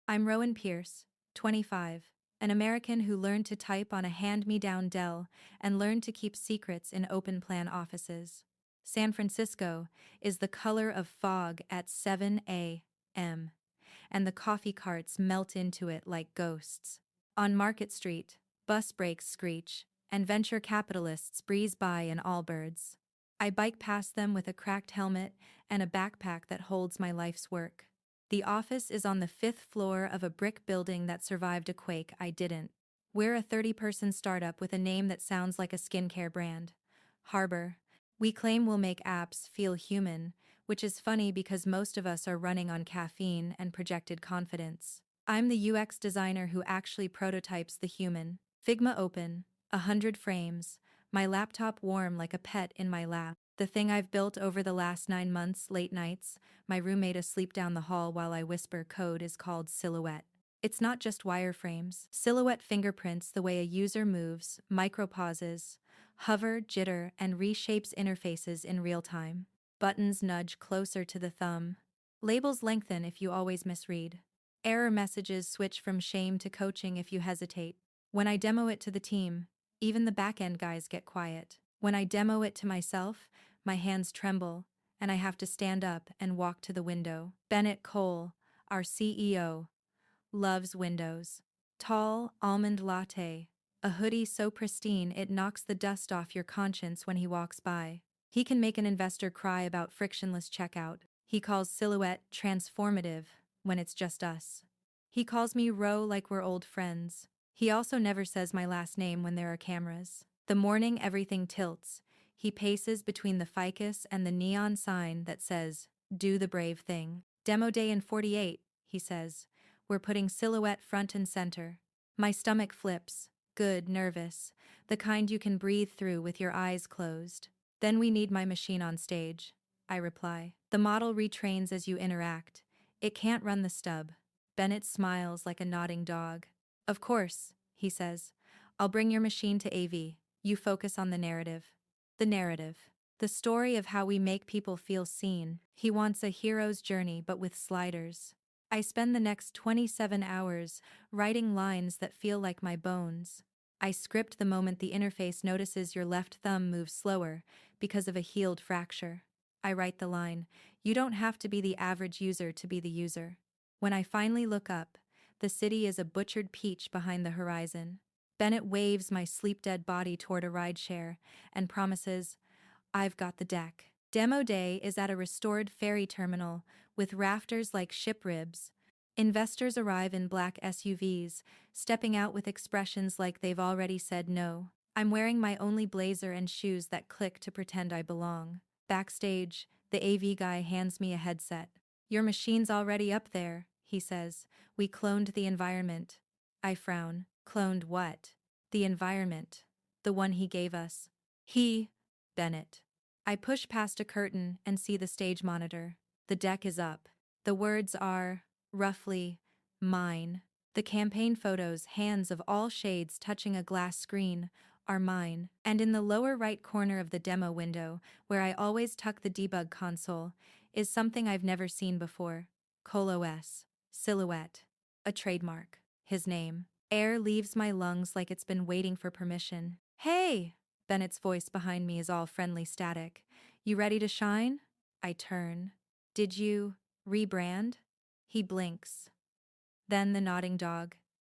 I'm Rowan Pierce, 25, an American who learned to type on a hand-me-down Dell and learned to keep secrets in open-plan offices. San Francisco is the color of fog at 7 a.m., and the coffee carts melt into it like ghosts. On Market Street, bus brakes screech, and venture capitalists breeze by in Allbirds. I bike past them with a cracked helmet and a backpack that holds my life's work. The office is on the 5th floor of a brick building that survived a quake I didn't. We're a 30-person startup with a name that sounds like a skincare brand. Harbor. We claim we'll make apps feel human, which is funny because most of us are running on caffeine and projected confidence. I'm the UX designer who actually prototypes the human. Figma open, 100 frames, my laptop warm like a pet in my lap. The thing I've built over the last 9 months, late nights, my roommate asleep down the hall while I whisper code, is called Silhouette. It's not just wireframes. Silhouette fingerprints the way a user moves, micropauses, hover, jitter, and reshapes interfaces in real time. Buttons nudge closer to the thumb. Labels lengthen if you always misread. Error messages switch from shame to coaching if you hesitate. When I demo it to the team, even the back-end guys get quiet. When I demo it to myself, my hands tremble, and I have to stand up and walk to the window. Bennett Cole, our CEO, loves windows. Tall, almond latte, a hoodie so pristine it knocks the dust off your conscience when he walks by. He can make an investor cry about frictionless checkout. He calls Silhouette transformative when it's just us. He calls me Ro like we're old friends. He also never says my last name when there are cameras. The morning everything tilts, he paces between the ficus and the neon sign that says, "Do the brave thing." Demo day in 48, he says. We're putting Silhouette front and center. My stomach flips, good, nervous, the kind you can breathe through with your eyes closed. Then we need my machine on stage, I reply. The model retrains as you interact. It can't run the stub. Bennett smiles like a nodding dog. Of course, he says. I'll bring your machine to AV. You focus on the narrative. The narrative. The story of how we make people feel seen. He wants a hero's journey but with sliders. I spend the next 27 hours writing lines that feel like my bones. I script the moment the interface notices your left thumb moves slower because of a healed fracture. I write the line, "You don't have to be the average user to be the user." When I finally look up, the city is a butchered peach behind the horizon. Bennett waves my sleep-dead body toward a rideshare and promises, "I've got the deck." Demo day is at a restored ferry terminal with rafters like ship ribs. Investors arrive in black SUVs, stepping out with expressions like they've already said no. I'm wearing my only blazer and shoes that click to pretend I belong. Backstage, the AV guy hands me a headset. "Your machine's already up there," he says. "We cloned the environment." I frown. Cloned what? The environment. The one he gave us. Bennett. I push past a curtain and see the stage monitor. The deck is up. The words are, roughly, mine. The campaign photos, hands of all shades touching a glass screen, are mine. And in the lower right corner of the demo window, where I always tuck the debug console, is something I've never seen before. ColOS. Silhouette. A trademark. His name. Air leaves my lungs like it's been waiting for permission. "Hey!" Bennett's voice behind me is all friendly static. "You ready to shine?" I turn. "Did you rebrand?" He blinks. Then the nodding dog.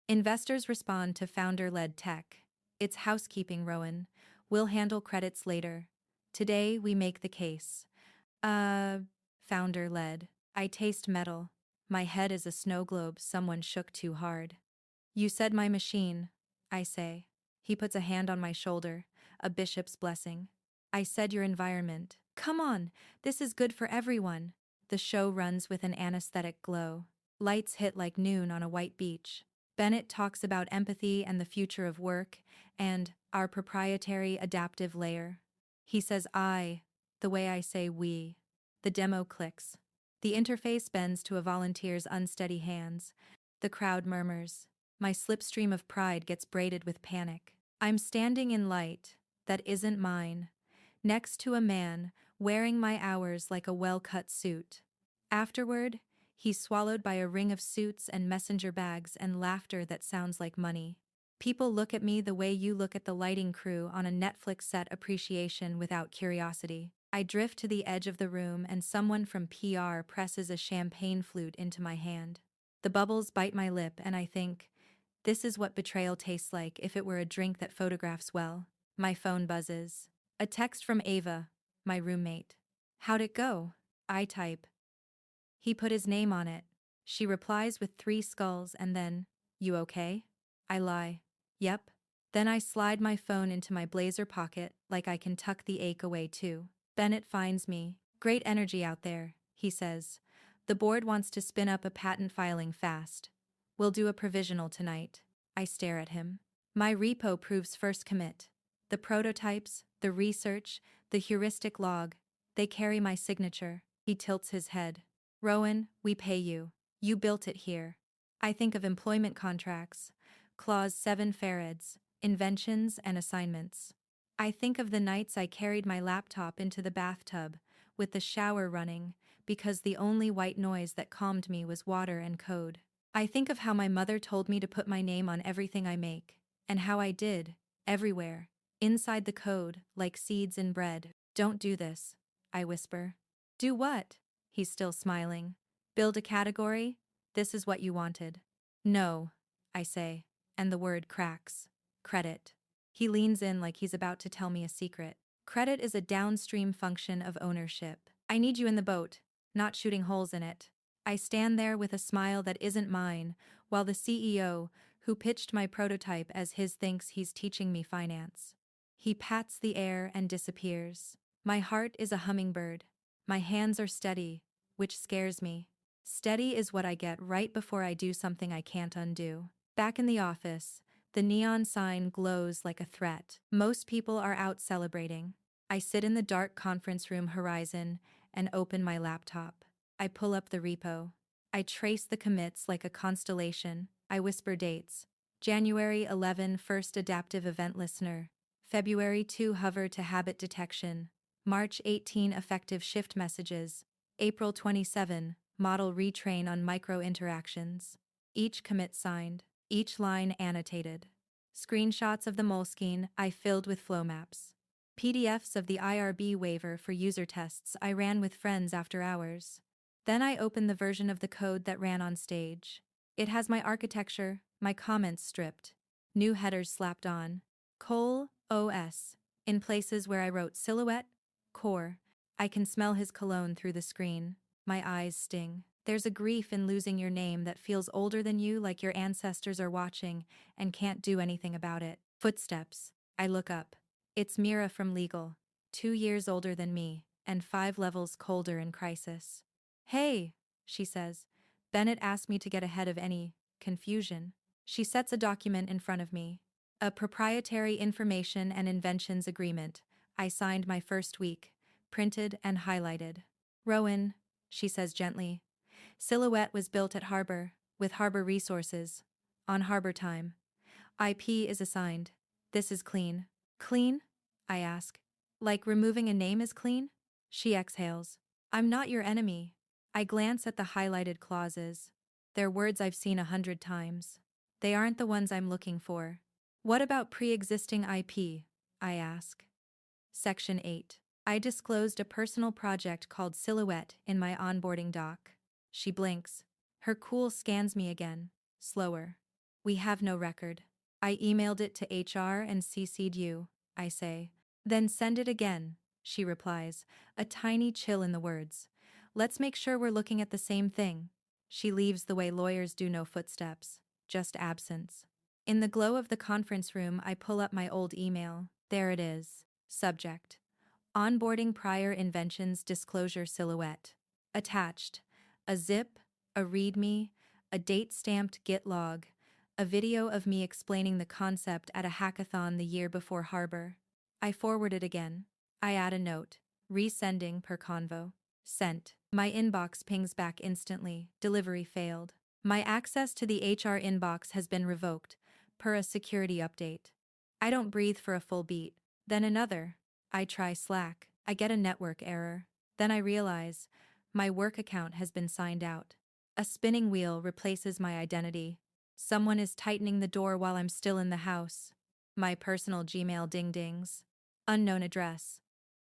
Investors respond to founder-led tech. "It's housekeeping, Rowan. We'll handle credits later. Today we make the case." Founder-led. I taste metal. My head is a snow globe someone shook too hard. "You said my machine," I say. He puts a hand on my shoulder, a bishop's blessing. "I said your environment. Come on, this is good for everyone." The show runs with an anesthetic glow. Lights hit like noon on a white beach. Bennett talks about empathy and the future of work, and our proprietary adaptive layer. He says I, the way I say we. The demo clicks. The interface bends to a volunteer's unsteady hands. The crowd murmurs. My slipstream of pride gets braided with panic. I'm standing in light, that isn't mine, next to a man wearing my hours like a well-cut suit. Afterward, He's swallowed by a ring of suits and messenger bags and laughter that sounds like money. People look at me the way you look at the lighting crew on a Netflix set, appreciation without curiosity. I drift to the edge of the room and someone from PR presses a champagne flute into my hand. The bubbles bite my lip and I think, this is what betrayal tastes like if it were a drink that photographs well. My phone buzzes. A text from Ava, my roommate. How'd it go? I type. He put his name on it. She replies with 3 skulls and then, you okay? I lie. Yep. Then I slide my phone into my blazer pocket like I can tuck the ache away too. Bennett finds me. Great energy out there, he says. The board wants to spin up a patent filing fast. We'll do a provisional tonight. I stare at him. My repo proves first commit. The prototypes, the research, the heuristic log, they carry my signature. He tilts his head. Rowan, we pay you. You built it here. I think of employment contracts, Clause 7 Farads, inventions and assignments. I think of the nights I carried my laptop into the bathtub, with the shower running, because the only white noise that calmed me was water and code. I think of how my mother told me to put my name on everything I make, and how I did, everywhere, inside the code, like seeds in bread. Don't do this, I whisper. Do what? He's still smiling. Build a category? This is what you wanted. No, I say, and the word cracks. Credit. He leans in like he's about to tell me a secret. Credit is a downstream function of ownership. I need you in the boat, not shooting holes in it. I stand there with a smile that isn't mine, while the CEO, who pitched my prototype as his, thinks he's teaching me finance. He pats the air and disappears. My heart is a hummingbird. My hands are steady, which scares me. Steady is what I get right before I do something I can't undo. Back in the office, the neon sign glows like a threat. Most people are out celebrating. I sit in the dark conference room horizon and open my laptop. I pull up the repo. I trace the commits like a constellation. I whisper dates. January 11 first adaptive event listener. February 2 hover to habit detection. March 18 effective shift messages. April 27 model retrain on micro interactions. Each commit signed. Each line annotated. Screenshots of the Moleskine I filled with flow maps. PDFs of the IRB waiver for user tests I ran with friends after hours. Then I opened the version of the code that ran on stage. It has my architecture, my comments stripped. New headers slapped on. Col. OS. In places where I wrote silhouette, core. I can smell his cologne through the screen. My eyes sting. There's a grief in losing your name that feels older than you, like your ancestors are watching and can't do anything about it. Footsteps. I look up. It's Mira from legal, 2 years older than me, and 5 levels colder in crisis. Hey, she says. Bennett asked me to get ahead of any confusion. She sets a document in front of me. A proprietary information and inventions agreement. I signed my first week, printed and highlighted. Rowan, she says gently. Silhouette was built at Harbor, with Harbor resources. On Harbor time. IP is assigned. This is clean. Clean? I ask. Like removing a name is clean? She exhales. I'm not your enemy. I glance at the highlighted clauses. They're words I've seen 100 times. They aren't the ones I'm looking for. What about pre-existing IP? I ask. Section 8. I disclosed a personal project called Silhouette in my onboarding doc. She blinks. Her cool scans me again. Slower. We have no record. I emailed it to HR and CC'd you, I say. Then send it again, she replies, a tiny chill in the words. Let's make sure we're looking at the same thing. She leaves the way lawyers do, no footsteps, just absence. In the glow of the conference room, I pull up my old email. There it is. Subject. Onboarding prior inventions disclosure silhouette. Attached. A zip, a readme, a date-stamped Git log, a video of me explaining the concept at a hackathon the year before Harbor. I forward it again. I add a note. Resending per convo. Sent. My inbox pings back instantly. Delivery failed. My access to the HR inbox has been revoked, per a security update. I don't breathe for a full beat. Then another. I try Slack. I get a network error. Then I realize my work account has been signed out. A spinning wheel replaces my identity. Someone is tightening the door while I'm still in the house. My personal Gmail ding-dings. Unknown address.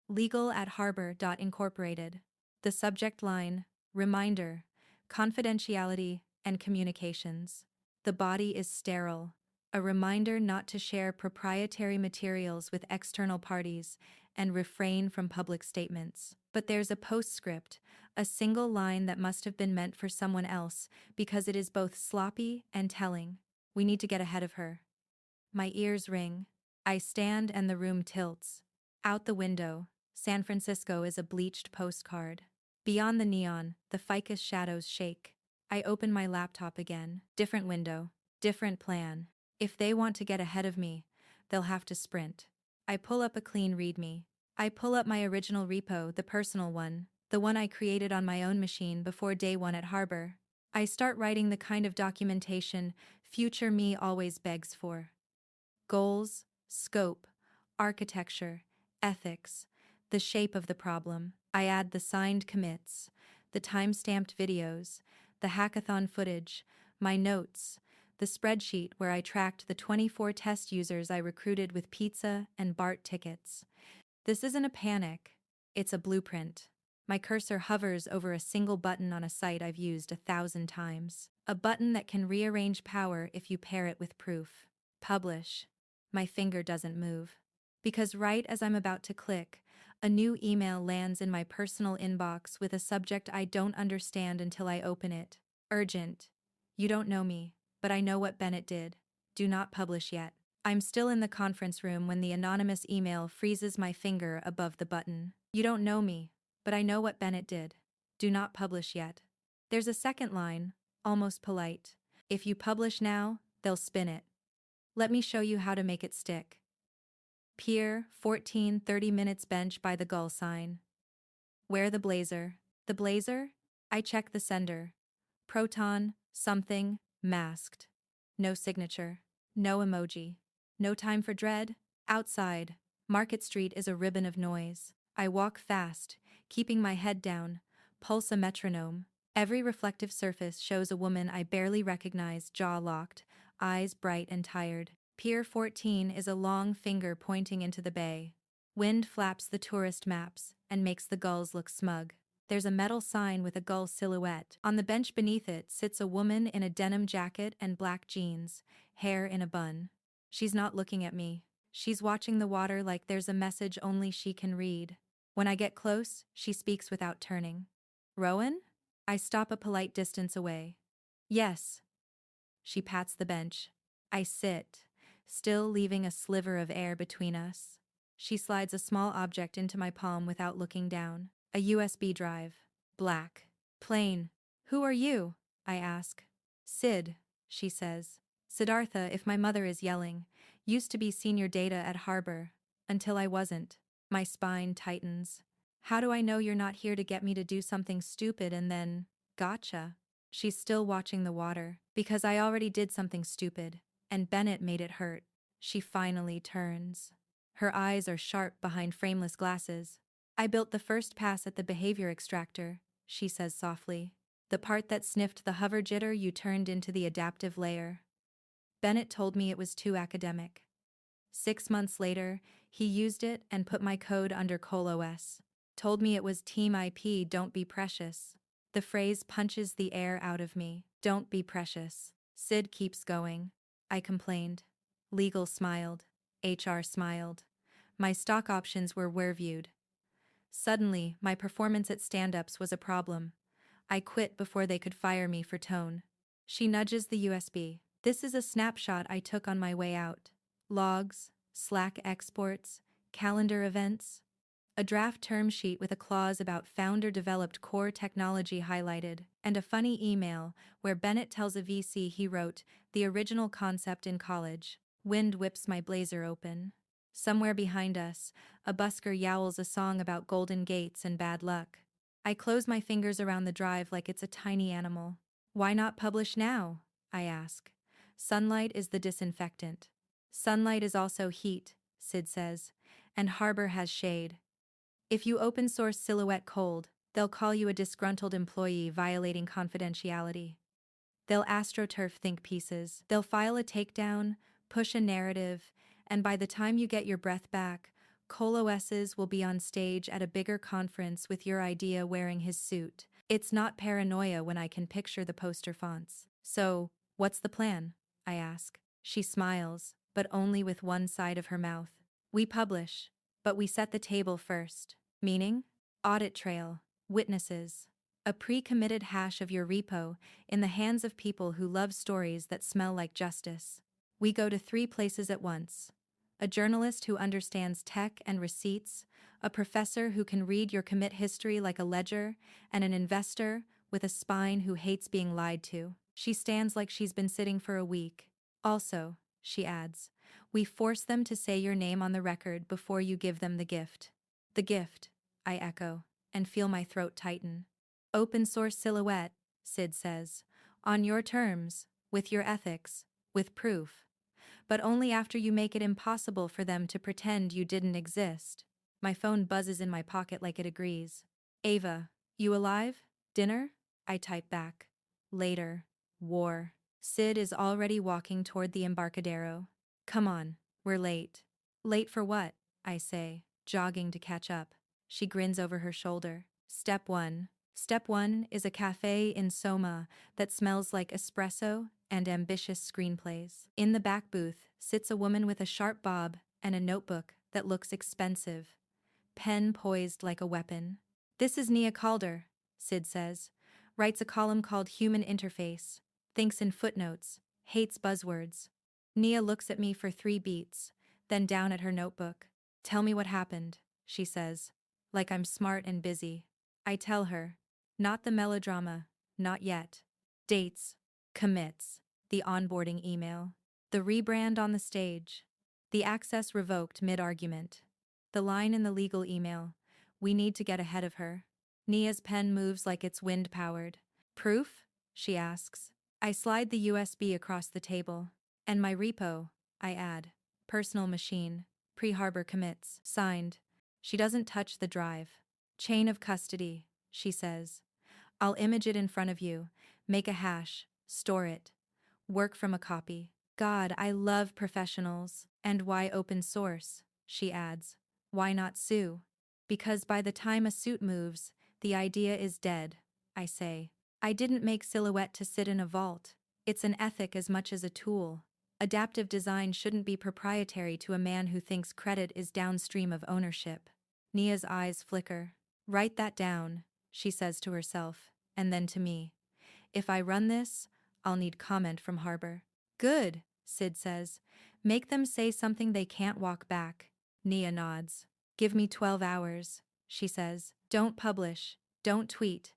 Legal at Harbor.Incorporated. The subject line, reminder, confidentiality, and communications. The body is sterile. A reminder not to share proprietary materials with external parties and refrain from public statements. But there's a postscript, a single line that must have been meant for someone else because it is both sloppy and telling. We need to get ahead of her. My ears ring. I stand and the room tilts. Out the window, San Francisco is a bleached postcard. Beyond the neon, the ficus shadows shake. I open my laptop again. Different window, different plan. If they want to get ahead of me, they'll have to sprint. I pull up a clean README. I pull up my original repo, the personal one, the one I created on my own machine before day one at Harbor. I start writing the kind of documentation future me always begs for. Goals, scope, architecture, ethics, the shape of the problem. I add the signed commits, the time-stamped videos, the hackathon footage, my notes, the spreadsheet where I tracked the 24 test users I recruited with pizza and BART tickets. This isn't a panic, it's a blueprint. My cursor hovers over a single button on a site I've used 1,000 times. A button that can rearrange power if you pair it with proof. Publish. My finger doesn't move. Because right as I'm about to click, a new email lands in my personal inbox with a subject I don't understand until I open it. Urgent. You don't know me, but I know what Bennett did. Do not publish yet. I'm still in the conference room when the anonymous email freezes my finger above the button. You don't know me, but I know what Bennett did. Do not publish yet. There's a second line, almost polite. If you publish now, they'll spin it. Let me show you how to make it stick. Pier, 14, 30 minutes bench by the gull sign. Wear the blazer. The blazer? I check the sender. Proton, something, masked. No signature. No emoji. No time for dread? Outside, Market Street is a ribbon of noise. I walk fast, keeping my head down, pulse a metronome. Every reflective surface shows a woman I barely recognize, jaw locked, eyes bright and tired. Pier 14 is a long finger pointing into the bay. Wind flaps the tourist maps and makes the gulls look smug. There's a metal sign with a gull silhouette. On the bench beneath it sits a woman in a denim jacket and black jeans, hair in a bun. She's not looking at me. She's watching the water like there's a message only she can read. When I get close, she speaks without turning. Rowan? I stop a polite distance away. Yes. She pats the bench. I sit, still leaving a sliver of air between us. She slides a small object into my palm without looking down. A USB drive. Black. Plain. Who are you? I ask. Sid, she says. Siddhartha, if my mother is yelling, used to be senior data at Harbor. Until I wasn't. My spine tightens. How do I know you're not here to get me to do something stupid and then, gotcha? She's still watching the water. Because I already did something stupid, and Bennett made it hurt. She finally turns. Her eyes are sharp behind frameless glasses. I built the first pass at the behavior extractor, she says softly. The part that sniffed the hover jitter you turned into the adaptive layer. Bennett told me it was too academic. 6 months later, he used it and put my code under ColOS. Told me it was Team IP, don't be precious. The phrase punches the air out of me. Don't be precious. Sid keeps going. I complained. Legal smiled. HR smiled. My stock options were viewed. Suddenly, my performance at stand-ups was a problem. I quit before they could fire me for tone. She nudges the USB. This is a snapshot I took on my way out. Logs, Slack exports, calendar events. A draft term sheet with a clause about founder-developed core technology highlighted, and a funny email where Bennett tells a VC he wrote the original concept in college. Wind whips my blazer open. Somewhere behind us, a busker yowls a song about golden gates and bad luck. I close my fingers around the drive like it's a tiny animal. Why not publish now? I ask. Sunlight is the disinfectant. Sunlight is also heat, Sid says, and Harbor has shade. If you open source Silhouette cold, They'll call you a disgruntled employee violating confidentiality. They'll astroturf think pieces. They'll file a takedown, push a narrative, and by the time you get your breath back, Colos's will be on stage at a bigger conference with your idea wearing his suit. It's not paranoia when I can picture the poster fonts. So, what's the plan? I ask. She smiles, but only with one side of her mouth. We publish, but we set the table first. Meaning? Audit trail, witnesses, a pre-committed hash of your repo in the hands of people who love stories that smell like justice. We go to 3 places at once. A journalist who understands tech and receipts, a professor who can read your commit history like a ledger, and an investor with a spine who hates being lied to. She stands like she's been sitting for a week. Also, she adds, we force them to say your name on the record before you give them the gift. The gift, I echo, and feel my throat tighten. Open source silhouette, Sid says. On your terms, with your ethics, with proof. But only after you make it impossible for them to pretend you didn't exist. My phone buzzes in my pocket like it agrees. Ava, you alive? Dinner? I type back. Later. War. Sid is already walking toward the Embarcadero. Come on, we're late. Late for what? I say, jogging to catch up. She grins over her shoulder. Step 1. Step 1 is a cafe in Soma that smells like espresso and ambitious screenplays. In the back booth sits a woman with a sharp bob and a notebook that looks expensive. Pen poised like a weapon. This is Nia Calder, Sid says. Writes a column called Human Interface. Thinks in footnotes. Hates buzzwords. Nia looks at me for 3 beats, then down at her notebook. Tell me what happened, she says. Like I'm smart and busy. I tell her. Not the melodrama, not yet. Dates. Commits. The onboarding email. The rebrand on the stage. The access revoked mid-argument. The line in the legal email. We need to get ahead of her. Nia's pen moves like it's wind-powered. Proof? She asks. I slide the USB across the table. And my repo, I add. Personal machine. Pre-harbor commits. Signed. She doesn't touch the drive. Chain of custody, she says. I'll image it in front of you. Make a hash. Store it. Work from a copy. God, I love professionals. And why open source? She adds. Why not sue? Because by the time a suit moves, the idea is dead, I say. I didn't make Silhouette to sit in a vault. It's an ethic as much as a tool. Adaptive design shouldn't be proprietary to a man who thinks credit is downstream of ownership. Nia's eyes flicker. Write that down, she says to herself, and then to me. If I run this, I'll need comment from Harbor. Good, Sid says. Make them say something they can't walk back. Nia nods. Give me 12 hours, she says. Don't publish, don't tweet.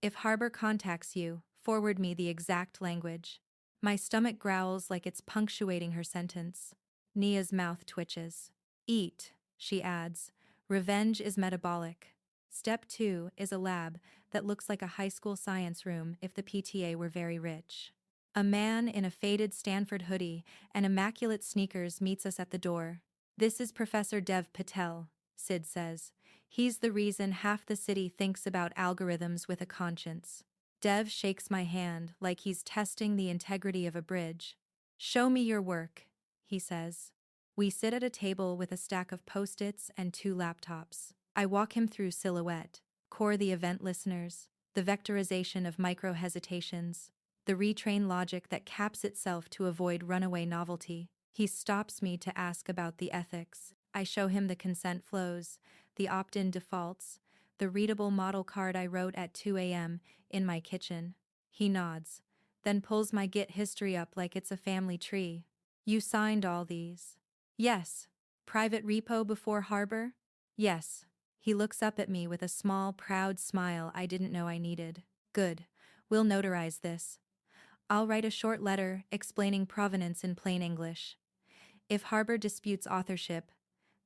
If Harbor contacts you, forward me the exact language. My stomach growls like it's punctuating her sentence. Nia's mouth twitches. Eat, she adds. Revenge is metabolic. Step 2 is a lab that looks like a high school science room if the PTA were very rich. A man in a faded Stanford hoodie and immaculate sneakers meets us at the door. This is Professor Dev Patel, Sid says. He's the reason half the city thinks about algorithms with a conscience. Dev shakes my hand like he's testing the integrity of a bridge. Show me your work, he says. We sit at a table with a stack of Post-its and 2 laptops. I walk him through Silhouette, core the event listeners, the vectorization of micro-hesitations, the retrain logic that caps itself to avoid runaway novelty. He stops me to ask about the ethics. I show him the consent flows, the opt-in defaults, the readable model card I wrote at 2 a.m. in my kitchen. He nods, then pulls my Git history up like it's a family tree. You signed all these? Yes. Private repo before Harbor? Yes. He looks up at me with a small, proud smile I didn't know I needed. Good. We'll notarize this. I'll write a short letter explaining provenance in plain English. If Harbor disputes authorship,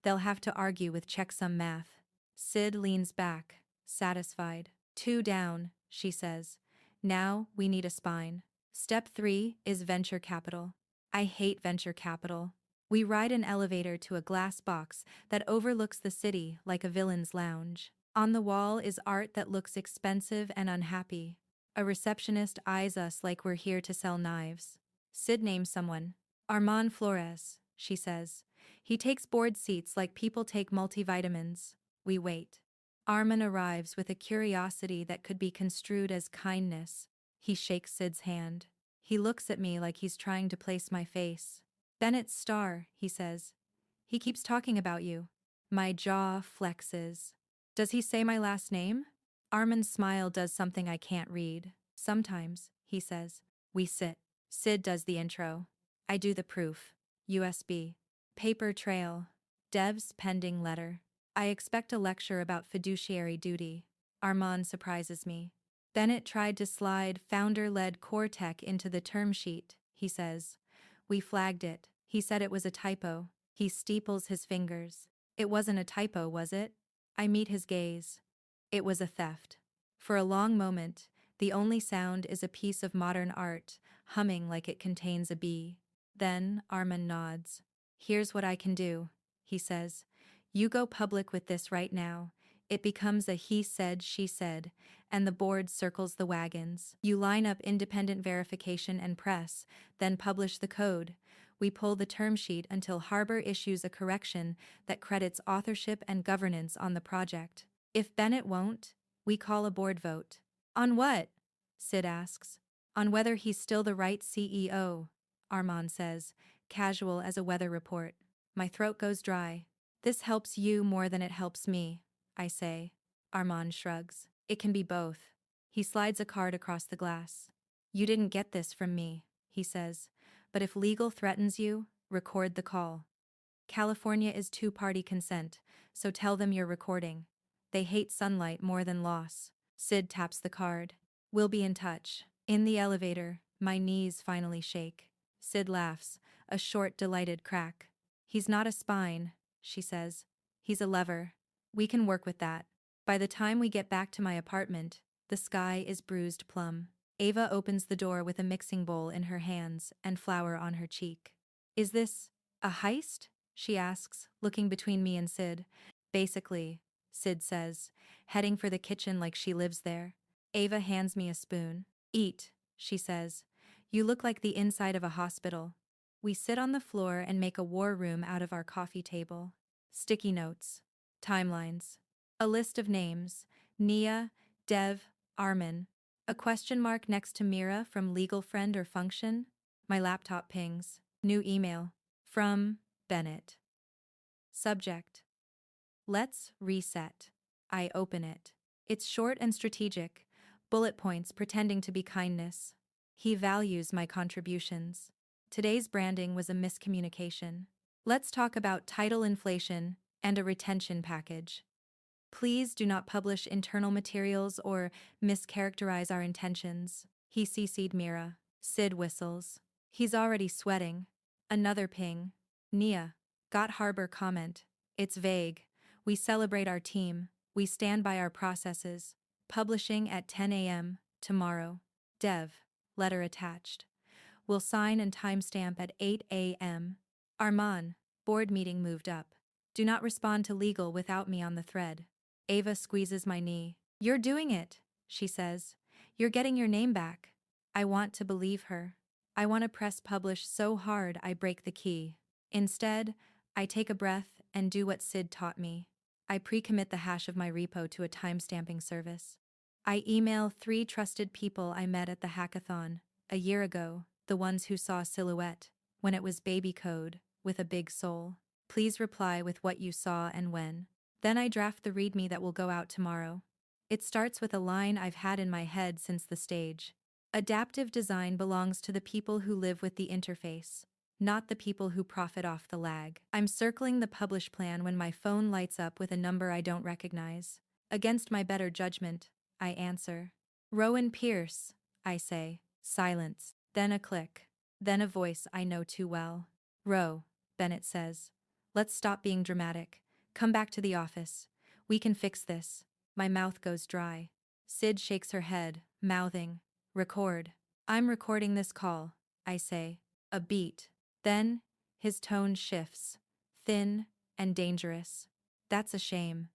they'll have to argue with checksum math. Sid leans back, satisfied. 2 down, she says. Now we need a spine. Step 3 is venture capital. I hate venture capital. We ride an elevator to a glass box that overlooks the city like a villain's lounge. On the wall is art that looks expensive and unhappy. A receptionist eyes us like we're here to sell knives. Sid names someone. Armand Flores, she says. He takes board seats like people take multivitamins. We wait. Armand arrives with a curiosity that could be construed as kindness. He shakes Sid's hand. He looks at me like he's trying to place my face. Bennett's star, he says. He keeps talking about you. My jaw flexes. Does he say my last name? Armand's smile does something I can't read. Sometimes, he says. We sit. Sid does the intro. I do the proof. USB. Paper trail. Dev's pending letter. I expect a lecture about fiduciary duty. Armand surprises me. Bennett tried to slide founder-led core tech into the term sheet, he says. We flagged it. He said it was a typo. He steeples his fingers. It wasn't a typo, was it? I meet his gaze. It was a theft. For a long moment, the only sound is a piece of modern art, humming like it contains a bee. Then Armand nods. Here's what I can do, he says. You go public with this right now. It becomes a he said, she said, and the board circles the wagons. You line up independent verification and press, then publish the code. We pull the term sheet until Harbor issues a correction that credits authorship and governance on the project. If Bennett won't, we call a board vote. On what? Sid asks. On whether he's still the right CEO, Armand says, casual as a weather report. My throat goes dry. This helps you more than it helps me, I say. Armand shrugs. It can be both. He slides a card across the glass. You didn't get this from me, he says. But if legal threatens you, record the call. California is two-party consent, so tell them you're recording. They hate sunlight more than loss. Sid taps the card. We'll be in touch. In the elevator, my knees finally shake. Sid laughs, a short, delighted crack. He's not a spine, she says. He's a lever. We can work with that. By the time we get back to my apartment, the sky is bruised plum. Ava opens the door with a mixing bowl in her hands and flour on her cheek. Is this a heist? She asks, looking between me and Sid. Basically, Sid says, heading for the kitchen like she lives there. Ava hands me a spoon. Eat, she says. You look like the inside of a hospital. We sit on the floor and make a war room out of our coffee table. Sticky notes. Timelines. A list of names. Nia, Dev, Armin. A question mark next to Mira from legal friend or function. My laptop pings. New email. From Bennett. Subject. Let's reset. I open it. It's short and strategic. Bullet points pretending to be kindness. He values my contributions. Today's branding was a miscommunication. Let's talk about title inflation and a retention package. Please do not publish internal materials or mischaracterize our intentions. He CC'd Mira. Sid whistles. He's already sweating. Another ping. Nia. Got Harbor comment. It's vague. We celebrate our team. We stand by our processes. Publishing at 10 a.m. tomorrow. Dev. Letter attached. We'll sign and timestamp at 8 a.m. Armand. Board meeting moved up. Do not respond to legal without me on the thread. Ava squeezes my knee. You're doing it, she says. You're getting your name back. I want to believe her. I want to press publish so hard I break the key. Instead, I take a breath and do what Sid taught me. I pre-commit the hash of my repo to a timestamping service. I email 3 trusted people I met at the hackathon a year ago, the ones who saw Silhouette, when it was baby code, with a big soul. Please reply with what you saw and when. Then I draft the readme that will go out tomorrow. It starts with a line I've had in my head since the stage. Adaptive design belongs to the people who live with the interface, not the people who profit off the lag. I'm circling the publish plan when my phone lights up with a number I don't recognize. Against my better judgment, I answer. Rowan Pierce, I say. Silence. Then a click. Then a voice I know too well. Ro, Bennett says. Let's stop being dramatic. Come back to the office. We can fix this. My mouth goes dry. Sid shakes her head, mouthing. Record. I'm recording this call, I say. A beat. Then, his tone shifts. Thin and dangerous. That's a shame.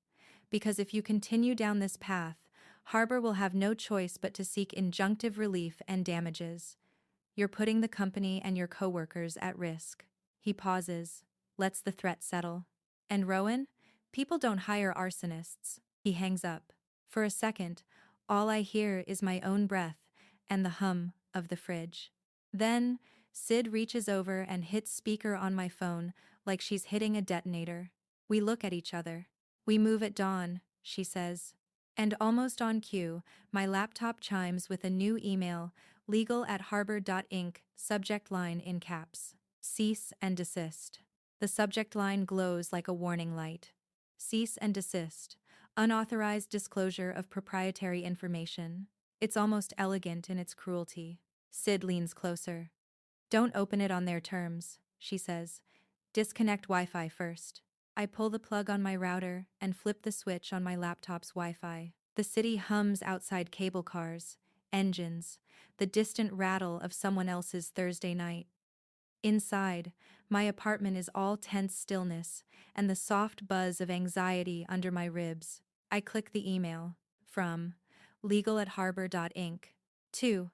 Because if you continue down this path, Harbor will have no choice but to seek injunctive relief and damages. You're putting the company and your coworkers at risk. He pauses, lets the threat settle. And Rowan? People don't hire arsonists. He hangs up. For a second, all I hear is my own breath and the hum of the fridge. Then, Sid reaches over and hits speaker on my phone like she's hitting a detonator. We look at each other. We move at dawn, she says. And almost on cue, my laptop chimes with a new email, legal@harbor.inc, subject line in caps. Cease and desist. The subject line glows like a warning light. Cease and desist. Unauthorized disclosure of proprietary information. It's almost elegant in its cruelty. Sid leans closer. Don't open it on their terms, she says. Disconnect Wi-Fi first. I pull the plug on my router and flip the switch on my laptop's Wi-Fi. The city hums outside cable cars, engines, the distant rattle of someone else's Thursday night. Inside, my apartment is all tense stillness and the soft buzz of anxiety under my ribs. I click the email from legal@harbor.inc. 2.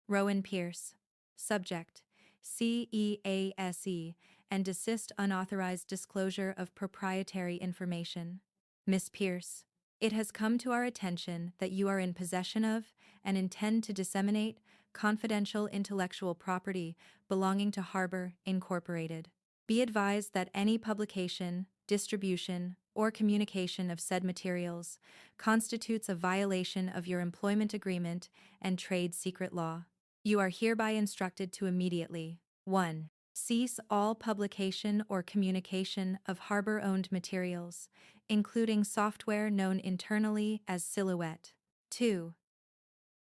Rowan Pierce. Subject: CEASE and desist unauthorized disclosure of proprietary information. Miss Pierce, it has come to our attention that you are in possession of and intend to disseminate confidential intellectual property belonging to Harbor Incorporated. Be advised that any publication, distribution, or communication of said materials constitutes a violation of your employment agreement and trade secret law. You are hereby instructed to immediately 1. Cease all publication or communication of Harbor-owned materials, including software known internally as Silhouette. 2.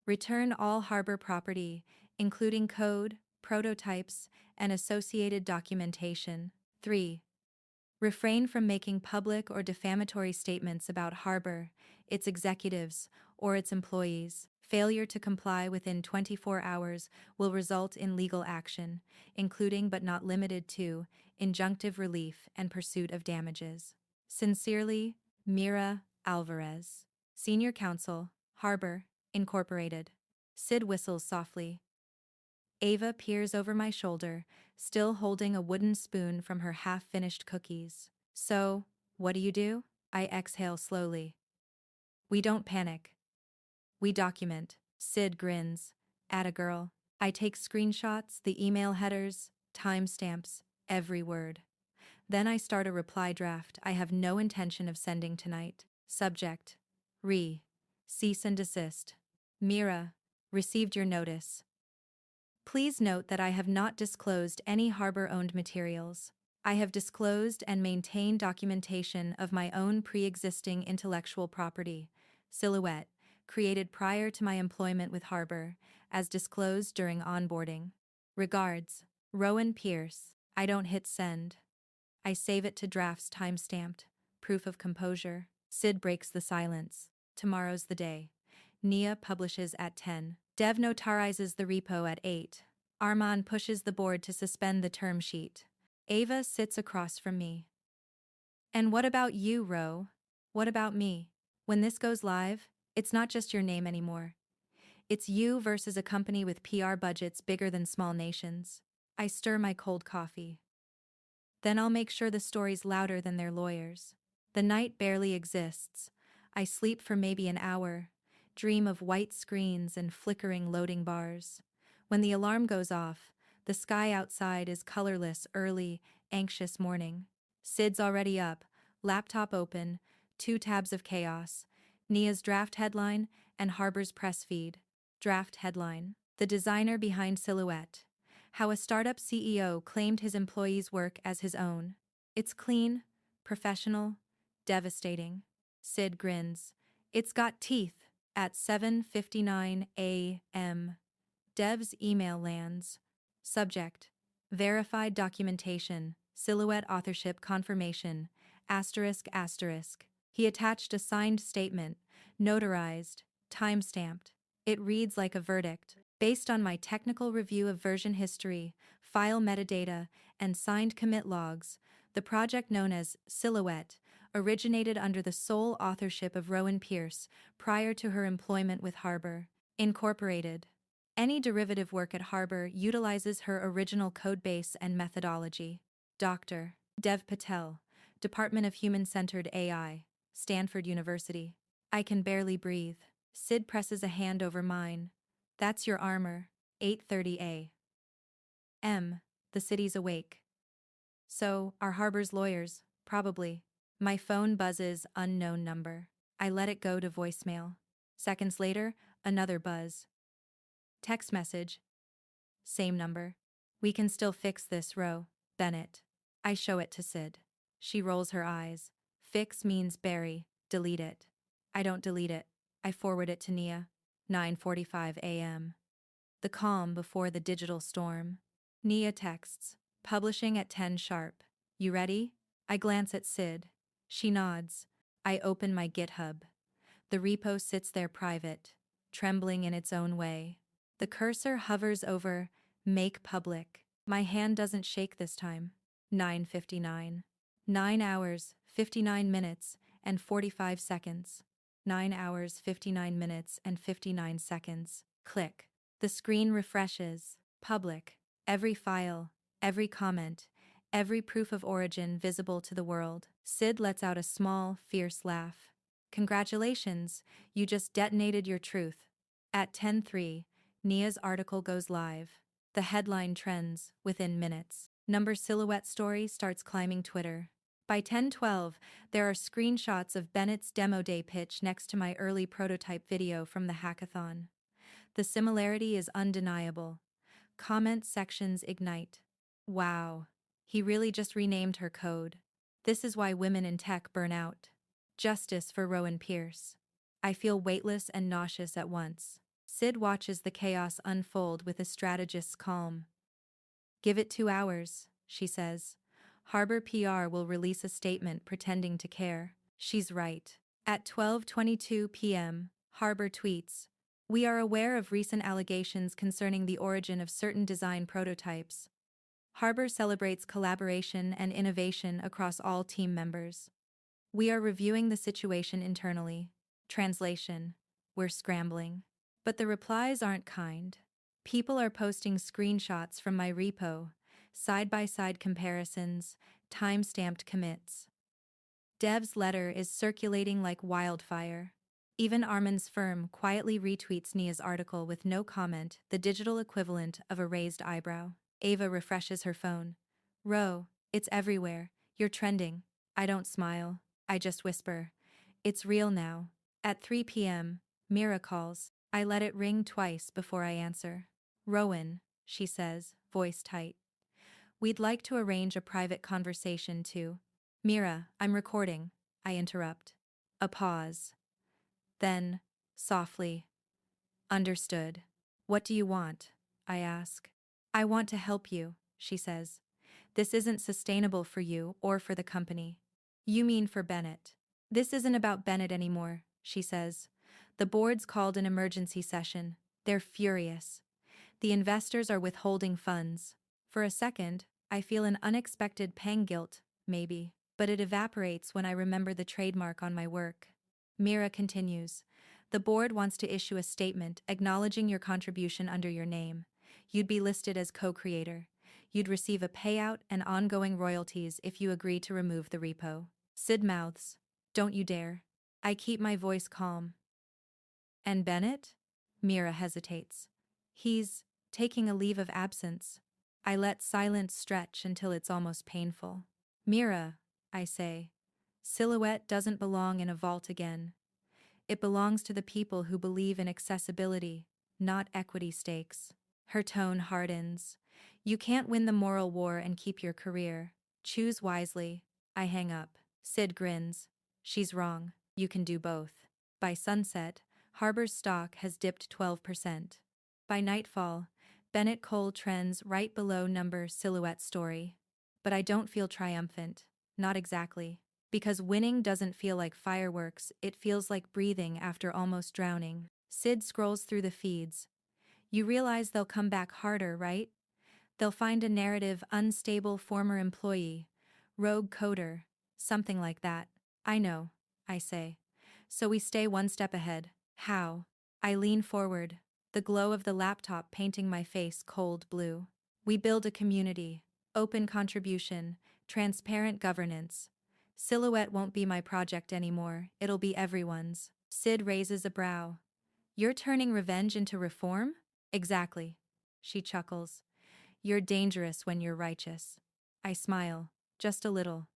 Return all Harbor property, including code, prototypes, and associated documentation. 3. Refrain from making public or defamatory statements about Harbor, its executives, or its employees. Failure to comply within 24 hours will result in legal action, including but not limited to injunctive relief and pursuit of damages. Sincerely, Mira Alvarez, Senior Counsel, Harbor Incorporated. Sid whistles softly. Ava peers over my shoulder, still holding a wooden spoon from her half-finished cookies. So, what do? I exhale slowly. We don't panic. We document. Sid grins. Atta girl. I take screenshots, the email headers, timestamps, every word. Then I start a reply draft I have no intention of sending tonight. Subject: cease and desist. Mira, received your notice. Please note that I have not disclosed any Harbor-owned materials. I have disclosed and maintained documentation of my own pre-existing intellectual property, Silhouette, created prior to my employment with Harbor, as disclosed during onboarding. Regards, Rowan Pierce. I don't hit send. I save it to drafts timestamped. Proof of composure. Sid breaks the silence. Tomorrow's the day. Nia publishes at 10. Dev notarizes the repo at 8. Armand pushes the board to suspend the term sheet. Ava sits across from me. And what about you, Ro? What about me? When this goes live, it's not just your name anymore. It's you versus a company with PR budgets bigger than small nations. I stir my cold coffee. Then I'll make sure the story's louder than their lawyers. The night barely exists. I sleep for maybe an hour, dream of white screens and flickering loading bars. When the alarm goes off, the sky outside is colorless early, anxious morning. Sid's already up, laptop open, 2 tabs of chaos, Nia's draft headline and Harbor's press feed. Draft headline: The designer behind Silhouette. How a startup CEO claimed his employees' work as his own. It's clean, professional, devastating. Sid grins. It's got teeth. At 7:59 a.m. Dev's email lands. Subject: Verified documentation, Silhouette authorship confirmation, asterisk asterisk. He attached a signed statement, notarized, timestamped. It reads like a verdict. Based on my technical review of version history, file metadata, and signed commit logs, the project known as Silhouette, originated under the sole authorship of Rowan Pierce prior to her employment with Harbor, Incorporated. Any derivative work at Harbor utilizes her original codebase and methodology. Dr. Dev Patel, Department of Human-Centered AI, Stanford University. I can barely breathe. Sid presses a hand over mine. That's your armor. 8:30 a.m. The city's awake. So, are Harbor's lawyers? Probably. My phone buzzes, unknown number. I let it go to voicemail. Seconds later, another buzz. Text message. Same number. We can still fix this, Bennett. I show it to Sid. She rolls her eyes. Fix means bury. Delete it. I don't delete it. I forward it to Nia. 9:45 a.m. The calm before the digital storm. Nia texts. Publishing at 10 sharp. You ready? I glance at Sid. She nods. I open my GitHub. The repo sits there private, trembling in its own way. The cursor hovers over Make Public. My hand doesn't shake this time. 9:59. 9 hours, 59 minutes, and 45 seconds. 9 hours, 59 minutes, and 59 seconds. Click. The screen refreshes. Public. Every file, every comment, every proof of origin visible to the world. Sid lets out a small, fierce laugh. Congratulations, you just detonated your truth. At 10:03, Nia's article goes live. The headline trends within minutes. Number silhouette story starts climbing Twitter. By 10:12, there are screenshots of Bennett's demo day pitch next to my early prototype video from the hackathon. The similarity is undeniable. Comment sections ignite. Wow. He really just renamed her code. This is why women in tech burn out. Justice for Rowan Pierce. I feel weightless and nauseous at once. Sid watches the chaos unfold with a strategist's calm. Give it 2 hours, she says. Harbor PR will release a statement pretending to care. She's right. At 12:22 p.m., Harbor tweets, "We are aware of recent allegations concerning the origin of certain design prototypes. Harbor celebrates collaboration and innovation across all team members. We are reviewing the situation internally." Translation: we're scrambling. But the replies aren't kind. People are posting screenshots from my repo, side-by-side comparisons, time-stamped commits. Dev's letter is circulating like wildfire. Even Armin's firm quietly retweets Nia's article with no comment, the digital equivalent of a raised eyebrow. Ava refreshes her phone. "Ro, it's everywhere. You're trending." I don't smile. I just whisper, "It's real now." At 3 p.m., Mira calls. I let it ring twice before I answer. "Rowan," she says, voice tight. "We'd like to arrange a private conversation too." "Mira, I'm recording," I interrupt. A pause. Then, softly, "Understood. What do you want?" I ask. "I want to help you," she says. "This isn't sustainable for you or for the company." "You mean for Bennett?" "This isn't about Bennett anymore," she says. "The board's called an emergency session. They're furious. The investors are withholding funds." For a second, I feel an unexpected pang guilt, maybe, but it evaporates when I remember the trademark on my work. Mira continues, "The board wants to issue a statement acknowledging your contribution under your name. You'd be listed as co-creator. You'd receive a payout and ongoing royalties if you agree to remove the repo." Sid mouths, "Don't you dare." I keep my voice calm. "And Bennett?" Mira hesitates. "He's taking a leave of absence." I let silence stretch until it's almost painful. "Mira," I say, "Silhouette doesn't belong in a vault again. It belongs to the people who believe in accessibility, not equity stakes." Her tone hardens. "You can't win the moral war and keep your career. Choose wisely." I hang up. Sid grins. "She's wrong. You can do both." By sunset, Harbor's stock has dipped 12%. By nightfall, Bennett Cole trends right below number silhouette story. But I don't feel triumphant. Not exactly. Because winning doesn't feel like fireworks, it feels like breathing after almost drowning. Sid scrolls through the feeds. "You realize they'll come back harder, right? They'll find a narrative unstable former employee, rogue coder, something like that." I know, I say. So we stay one step ahead. How? I lean forward, the glow of the laptop painting my face cold blue. We build a community, open contribution, transparent governance. Silhouette won't be my project anymore, it'll be everyone's. Sid raises a brow. You're turning revenge into reform? Exactly. She chuckles. You're dangerous when you're righteous. I smile, just a little.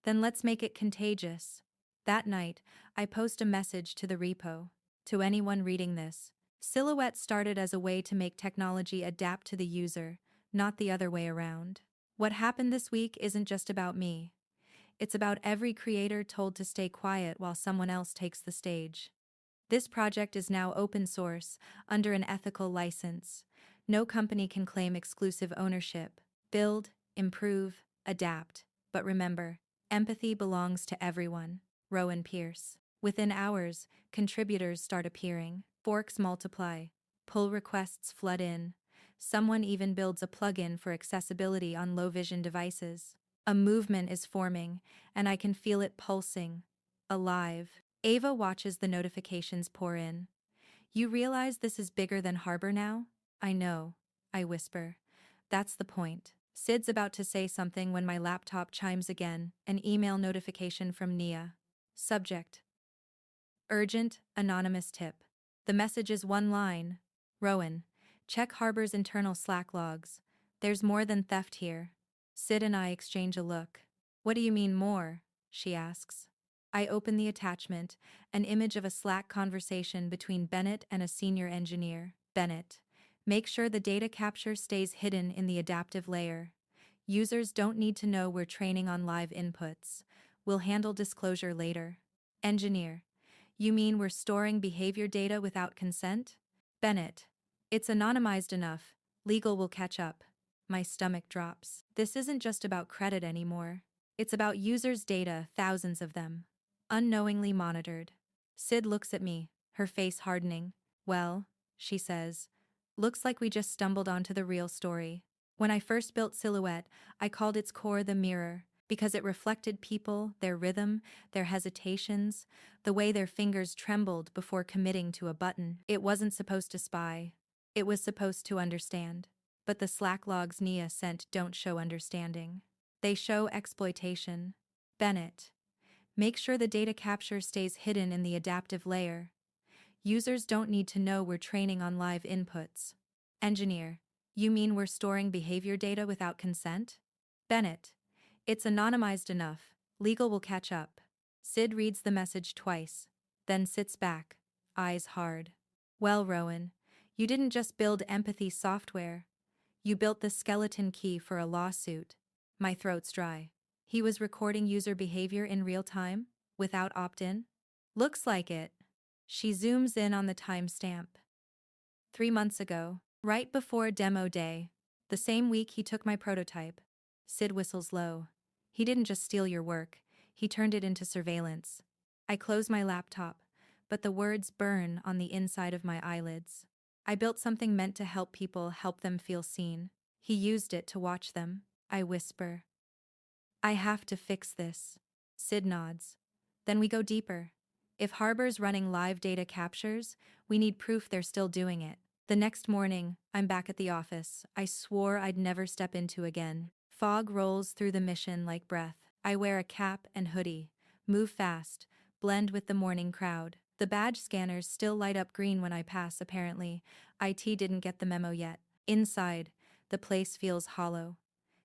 Then let's make it contagious. That night, I post a message to the repo. To anyone reading this, Silhouette started as a way to make technology adapt to the user, not the other way around. What happened this week isn't just about me. It's about every creator told to stay quiet while someone else takes the stage. This project is now open source, under an ethical license. No company can claim exclusive ownership. Build, improve, adapt. But remember, empathy belongs to everyone. Rowan Pierce. Within hours, contributors start appearing. Forks multiply. Pull requests flood in. Someone even builds a plugin for accessibility on low-vision devices. A movement is forming, and I can feel it pulsing. Alive. Ava watches the notifications pour in. You realize this is bigger than Harbor now? I know, I whisper. That's the point. Sid's about to say something when my laptop chimes again, an email notification from Nia. Subject: Urgent, anonymous tip. The message is one line. Rowan, check Harbor's internal Slack logs. There's more than theft here. Sid and I exchange a look. What do you mean more? She asks. I open the attachment, an image of a Slack conversation between Bennett and a senior engineer. Bennett, make sure the data capture stays hidden in the adaptive layer. Users don't need to know we're training on live inputs. We'll handle disclosure later. Engineer, you mean we're storing behavior data without consent? Bennett, it's anonymized enough. Legal will catch up. My stomach drops. This isn't just about credit anymore. It's about users' data, thousands of them. Unknowingly monitored. Sid looks at me, her face hardening. Well, she says, looks like we just stumbled onto the real story. When I first built Silhouette, I called its core the mirror, because it reflected people, their rhythm, their hesitations, the way their fingers trembled before committing to a button. It wasn't supposed to spy. It was supposed to understand. But the Slack logs Nia sent don't show understanding. They show exploitation. Bennett, make sure the data capture stays hidden in the adaptive layer. Users don't need to know we're training on live inputs. Engineer, you mean we're storing behavior data without consent? Bennett, it's anonymized enough. Legal will catch up. Sid reads the message twice, then sits back, eyes hard. Well, Rowan, you didn't just build empathy software. You built the skeleton key for a lawsuit. My throat's dry. He was recording user behavior in real time, without opt-in? Looks like it. She zooms in on the timestamp. 3 months ago, right before demo day, the same week he took my prototype. Sid whistles low. He didn't just steal your work, he turned it into surveillance. I close my laptop, but the words burn on the inside of my eyelids. I built something meant to help people help them feel seen. He used it to watch them. I whisper. I have to fix this. Sid nods. Then we go deeper. If Harbor's running live data captures, we need proof they're still doing it. The next morning, I'm back at the office I swore I'd never step into again. Fog rolls through the mission like breath. I wear a cap and hoodie, move fast, blend with the morning crowd. The badge scanners still light up green when I pass, apparently. IT didn't get the memo yet. Inside, the place feels hollow.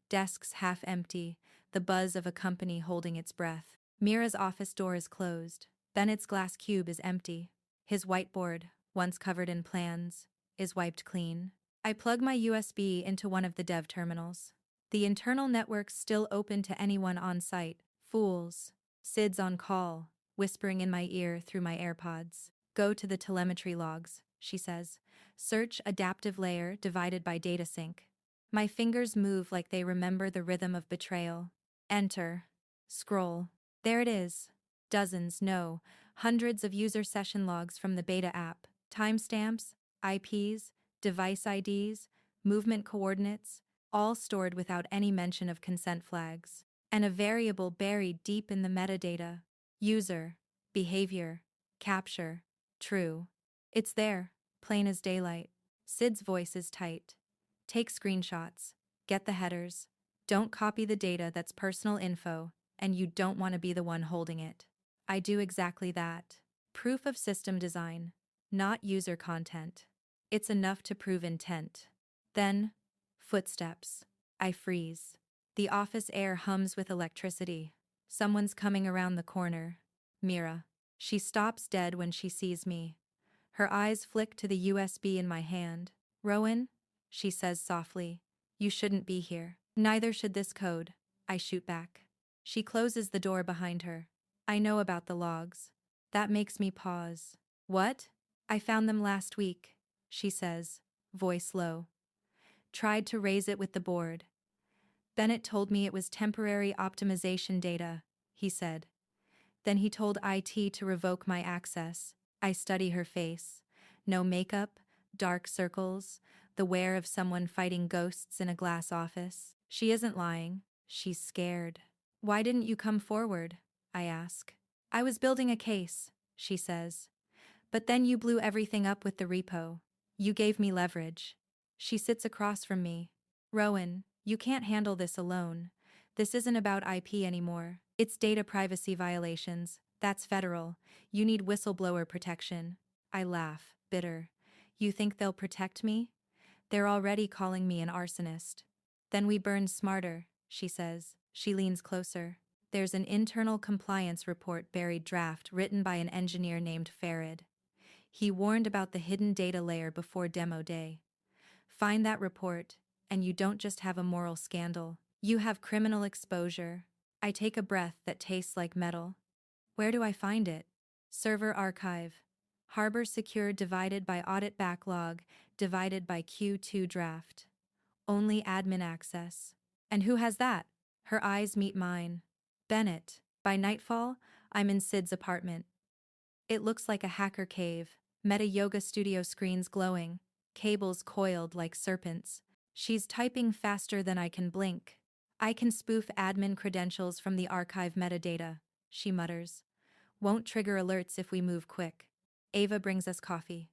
Desks half empty, the buzz of a company holding its breath. Mira's office door is closed. Bennett's glass cube is empty. His whiteboard, once covered in plans, is wiped clean. I plug my USB into one of the dev terminals. The internal network's still open to anyone on site. Fools. Sid's on call, whispering in my ear through my AirPods. Go to the telemetry logs, she says. Search adaptive layer divided by data sync. My fingers move like they remember the rhythm of betrayal. Enter. Scroll. There it is. Dozens, no, hundreds of user session logs from the beta app. Timestamps, IPs, device IDs, movement coordinates, all stored without any mention of consent flags. And a variable buried deep in the metadata. User. Behavior. Capture. True. It's there, plain as daylight. Sid's voice is tight. Take screenshots. Get the headers. Don't copy the data that's personal info, and you don't want to be the one holding it. I do exactly that. Proof of system design, not user content. It's enough to prove intent. Then, footsteps. I freeze. The office air hums with electricity. Someone's coming around the corner. Mira. She stops dead when she sees me. Her eyes flick to the USB in my hand. Rowan? She says softly. You shouldn't be here. Neither should this code. I shoot back. She closes the door behind her. I know about the logs. That makes me pause. What? I found them last week, she says, voice low. Tried to raise it with the board. Bennett told me it was temporary optimization data, he said. Then he told IT to revoke my access. I study her face. No makeup, dark circles, the wear of someone fighting ghosts in a glass office. She isn't lying. She's scared. Why didn't you come forward? I ask. I was building a case, she says. But then you blew everything up with the repo. You gave me leverage. She sits across from me. Rowan, you can't handle this alone. This isn't about IP anymore. It's data privacy violations. That's federal. You need whistleblower protection. I laugh, bitter. You think they'll protect me? They're already calling me an arsonist. Then we burn smarter, she says. She leans closer. There's an internal compliance report buried draft written by an engineer named Farid. He warned about the hidden data layer before demo day. Find that report, and you don't just have a moral scandal. You have criminal exposure. I take a breath that tastes like metal. Where do I find it? Server archive. Harbor secure divided by audit backlog, divided by Q2 draft. Only admin access. And who has that? Her eyes meet mine. Bennett. By nightfall, I'm in Sid's apartment. It looks like a hacker cave. Meta yoga studio screens glowing. Cables coiled like serpents. She's typing faster than I can blink. I can spoof admin credentials from the archive metadata, she mutters. Won't trigger alerts if we move quick. Ava brings us coffee.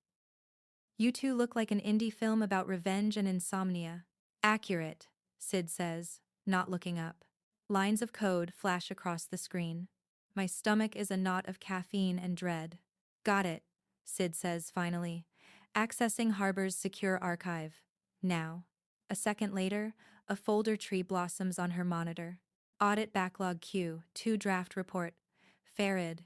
You two look like an indie film about revenge and insomnia. Accurate, Sid says, not looking up. Lines of code flash across the screen. My stomach is a knot of caffeine and dread. Got it, Sid says finally. Accessing Harbor's secure archive. Now. A second later, a folder tree blossoms on her monitor. Audit backlog Q2 draft report. Farid.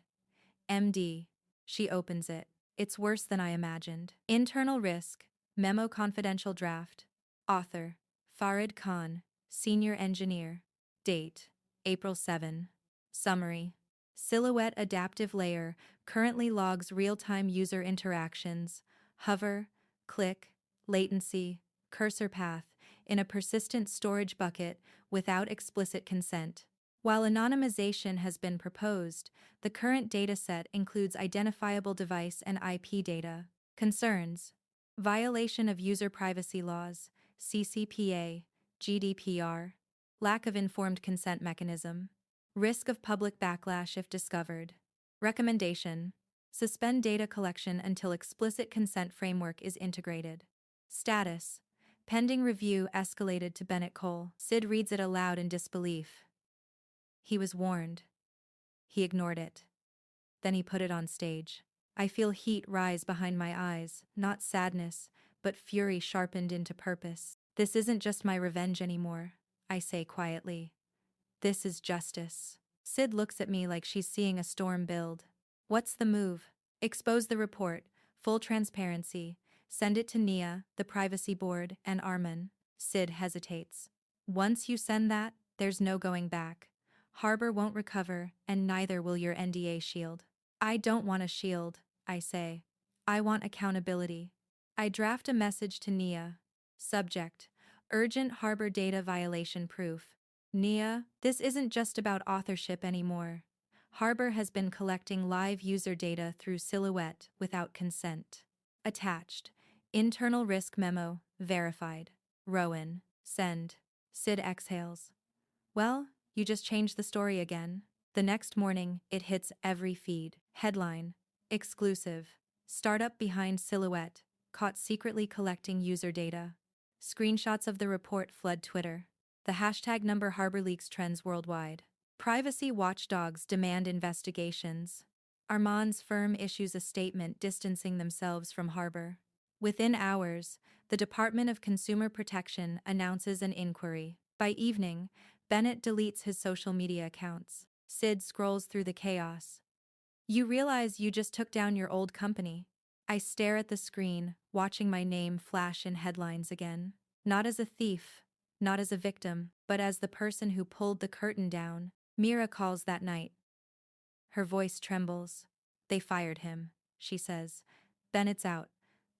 MD. She opens it. It's worse than I imagined. Internal risk. Memo confidential draft. Author. Farid Khan. Senior engineer. Date. April 7. Summary. Silhouette adaptive layer currently logs real-time user interactions. Hover. Click. Latency. Cursor path. In a persistent storage bucket without explicit consent. While anonymization has been proposed, the current dataset includes identifiable device and IP data. Concerns: violation of user privacy laws, CCPA, GDPR, lack of informed consent mechanism, risk of public backlash if discovered. Recommendation: suspend data collection until explicit consent framework is integrated. Status: pending review escalated to Bennett Cole. Sid reads it aloud in disbelief. He was warned. He ignored it. Then he put it on stage. I feel heat rise behind my eyes, not sadness, but fury sharpened into purpose. This isn't just my revenge anymore, I say quietly. This is justice. Sid looks at me like she's seeing a storm build. What's the move? Expose the report, full transparency, send it to Nia, the privacy board, and Armin. Sid hesitates. Once you send that, there's no going back. Harbor won't recover, and neither will your NDA shield. I don't want a shield, I say. I want accountability. I draft a message to Nia. Subject: urgent Harbor data violation proof. Nia, this isn't just about authorship anymore. Harbor has been collecting live user data through Silhouette without consent. Attached: internal risk memo, verified. Rowan, send. Sid exhales. Well, you just changed the story again. The next morning, it hits every feed. Headline: exclusive. Startup behind silhouette, caught secretly collecting user data. Screenshots of the report flood Twitter. The hashtag number Harbor leaks trends worldwide. Privacy watchdogs demand investigations. Armand's firm issues a statement distancing themselves from Harbor. Within hours, the Department of Consumer Protection announces an inquiry. By evening, Bennett deletes his social media accounts. Sid scrolls through the chaos. You realize you just took down your old company. I stare at the screen, watching my name flash in headlines again. Not as a thief, not as a victim, but as the person who pulled the curtain down. Mira calls that night. Her voice trembles. They fired him, she says. Bennett's out.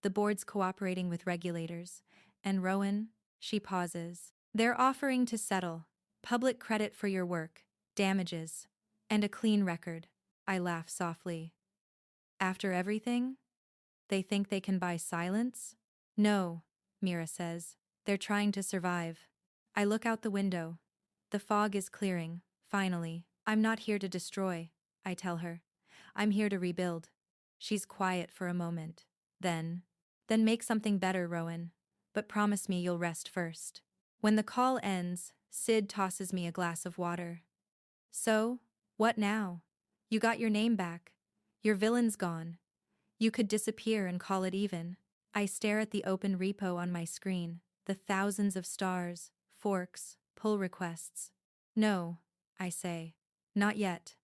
The board's cooperating with regulators. And Rowan? She pauses. They're offering to settle. Public credit for your work. Damages. And a clean record. I laugh softly. After everything? They think they can buy silence? No, Mira says. They're trying to survive. I look out the window. The fog is clearing, finally. I'm not here to destroy, I tell her. I'm here to rebuild. She's quiet for a moment. Then make something better, Rowan. But promise me you'll rest first. When the call ends, Sid tosses me a glass of water. So, what now? You got your name back. Your villain's gone. You could disappear and call it even. I stare at the open repo on my screen, the thousands of stars, forks, pull requests. No, I say. Not yet.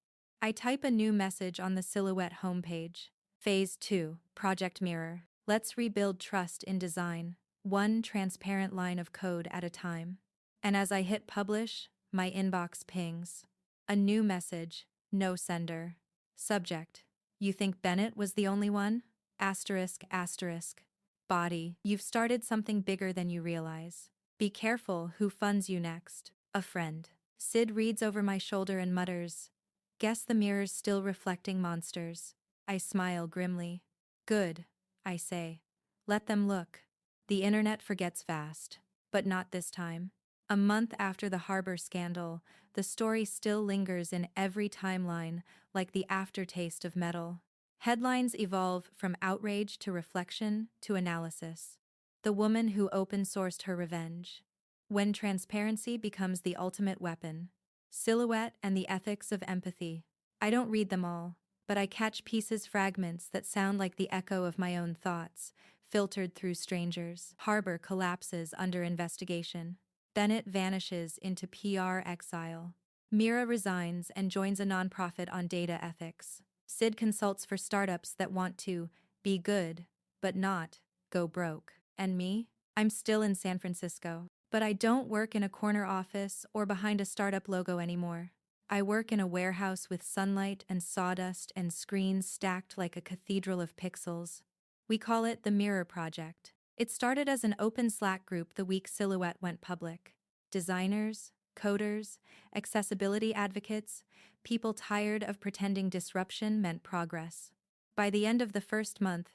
I type a new message on the Silhouette homepage. Phase 2, Project Mirror. Let's rebuild trust in design, one transparent line of code at a time. And as I hit publish, my inbox pings. A new message, no sender. Subject: you think Bennett was the only one? Asterisk, asterisk. Body: you've started something bigger than you realize. Be careful who funds you next. A friend. Sid reads over my shoulder and mutters, guess the mirror's still reflecting monsters. I smile grimly. Good, I say. Let them look. The internet forgets fast. But not this time. A month after the Harbor scandal, the story still lingers in every timeline, like the aftertaste of metal. Headlines evolve from outrage to reflection to analysis. The woman who open-sourced her revenge. When transparency becomes the ultimate weapon. Silhouette and the ethics of empathy. I don't read them all, but I catch fragments that sound like the echo of my own thoughts, filtered through strangers. Harbor collapses under investigation. Bennett vanishes into PR exile. Mira resigns and joins a nonprofit on data ethics. Sid consults for startups that want to be good, but not go broke. And me? I'm still in San Francisco. But I don't work in a corner office or behind a startup logo anymore. I work in a warehouse with sunlight and sawdust and screens stacked like a cathedral of pixels. We call it the Mirror Project. It started as an open Slack group the week Silhouette went public. Designers, coders, accessibility advocates, people tired of pretending disruption meant progress. By the end of the first month,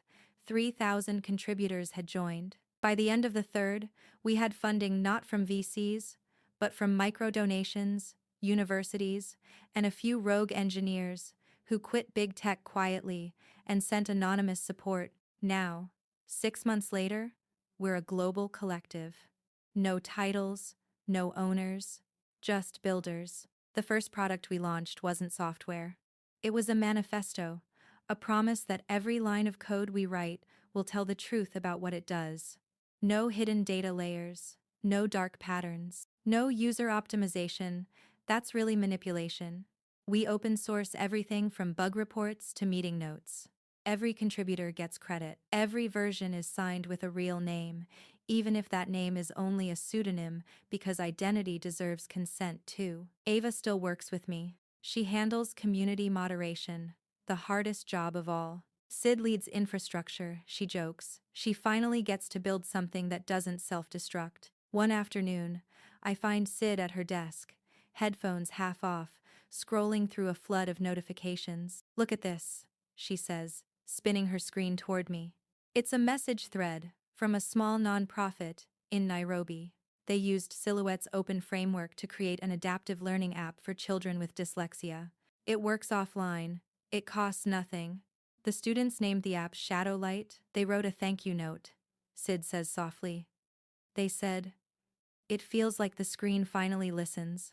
3,000 contributors had joined. By the end of the third, we had funding not from VCs, but from micro-donations, universities, and a few rogue engineers who quit big tech quietly and sent anonymous support. Now, 6 months later, we're a global collective. No titles, no owners, just builders. The first product we launched wasn't software. It was a manifesto, a promise that every line of code we write will tell the truth about what it does. No hidden data layers, no dark patterns, no user optimization. That's really manipulation. We open source everything from bug reports to meeting notes. Every contributor gets credit. Every version is signed with a real name, even if that name is only a pseudonym, because identity deserves consent too. Ava still works with me. She handles community moderation, the hardest job of all. Sid leads infrastructure, she jokes. She finally gets to build something that doesn't self-destruct. One afternoon, I find Sid at her desk, headphones half off, scrolling through a flood of notifications. Look at this, she says, spinning her screen toward me. It's a message thread from a small nonprofit in Nairobi. They used Silhouette's open framework to create an adaptive learning app for children with dyslexia. It works offline. It costs nothing. The students named the app Shadowlight. They wrote a thank you note. Sid says softly. They said, "It feels like the screen finally listens."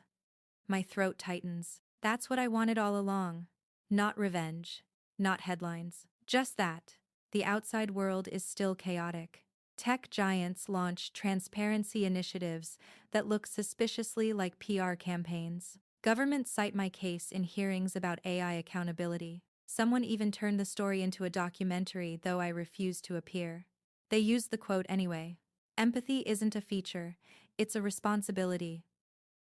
My throat tightens. That's what I wanted all along. Not revenge. Not headlines. Just that. The outside world is still chaotic. Tech giants launch transparency initiatives that look suspiciously like PR campaigns. Governments cite my case in hearings about AI accountability. Someone even turned the story into a documentary, though I refuse to appear. They used the quote anyway. Empathy isn't a feature, it's a responsibility.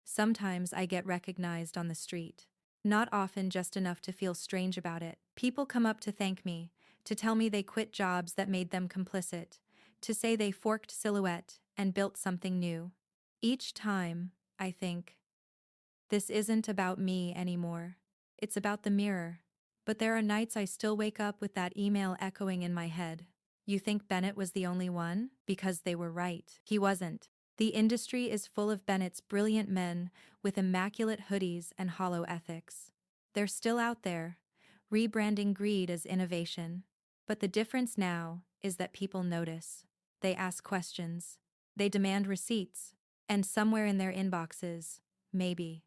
Sometimes I get recognized on the street. Not often, just enough to feel strange about it. People come up to thank me, to tell me they quit jobs that made them complicit, to say they forked Silhouette and built something new. Each time, I think, this isn't about me anymore. It's about the mirror. But there are nights I still wake up with that email echoing in my head. You think Bennett was the only one? Because they were right. He wasn't. The industry is full of Bennett's brilliant men with immaculate hoodies and hollow ethics. They're still out there, rebranding greed as innovation. But the difference now is that people notice. They ask questions. They demand receipts. And somewhere in their inboxes, maybe,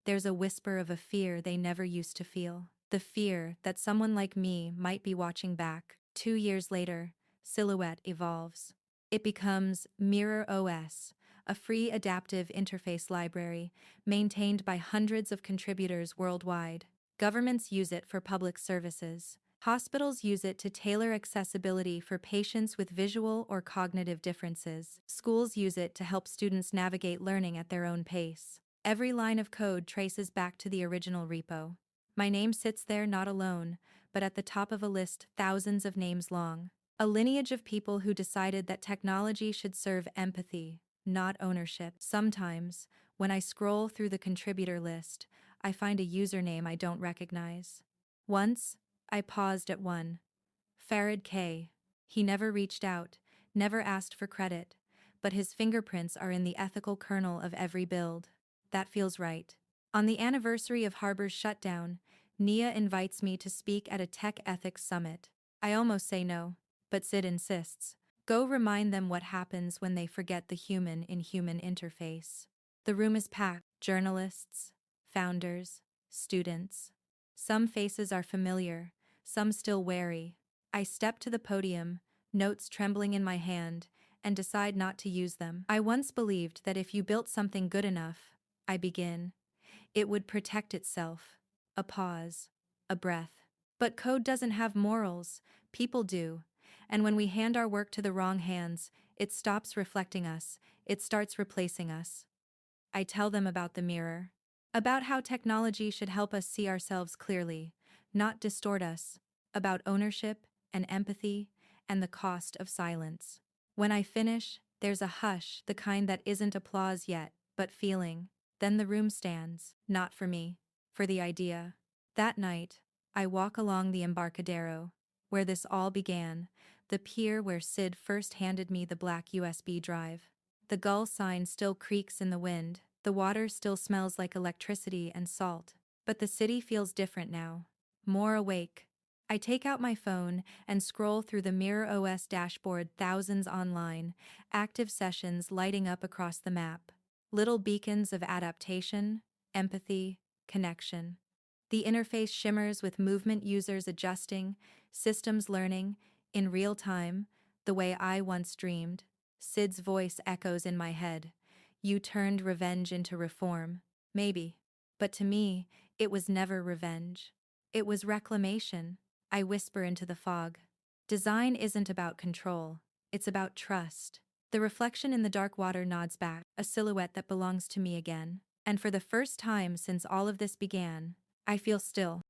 there's a whisper of a fear they never used to feel. The fear that someone like me might be watching back. 2 years later, Silhouette evolves. It becomes Mirror OS, a free adaptive interface library maintained by hundreds of contributors worldwide. Governments use it for public services. Hospitals use it to tailor accessibility for patients with visual or cognitive differences. Schools use it to help students navigate learning at their own pace. Every line of code traces back to the original repo. My name sits there not alone, but at the top of a list thousands of names long. A lineage of people who decided that technology should serve empathy, not ownership. Sometimes, when I scroll through the contributor list, I find a username I don't recognize. Once, I paused at one. Farid K. He never reached out, never asked for credit, but his fingerprints are in the ethical kernel of every build. That feels right. On the anniversary of Harbor's shutdown, Nia invites me to speak at a tech ethics summit. I almost say no, but Sid insists. Go remind them what happens when they forget the human in human interface. The room is packed. Journalists, founders, students. Some faces are familiar, some still wary. I step to the podium, notes trembling in my hand, and decide not to use them. I once believed that if you built something good enough, I begin, it would protect itself. A pause. A breath. But code doesn't have morals, people do. And when we hand our work to the wrong hands, it stops reflecting us, it starts replacing us. I tell them about the mirror. About how technology should help us see ourselves clearly, not distort us. About ownership and empathy and the cost of silence. When I finish, there's a hush, the kind that isn't applause yet, but feeling. Then the room stands, not for me, for the idea. That night, I walk along the Embarcadero, where this all began, the pier where Sid first handed me the black USB drive. The gull sign still creaks in the wind, the water still smells like electricity and salt, but the city feels different now, more awake. I take out my phone and scroll through the Mirror OS dashboard, thousands online, active sessions lighting up across the map. Little beacons of adaptation, empathy, connection. The interface shimmers with movement, users adjusting, systems learning, in real time, the way I once dreamed. Sid's voice echoes in my head. You turned revenge into reform. Maybe. But to me, it was never revenge. It was reclamation. I whisper into the fog. Design isn't about control. It's about trust. The reflection in the dark water nods back, a silhouette that belongs to me again. And for the first time since all of this began, I feel still.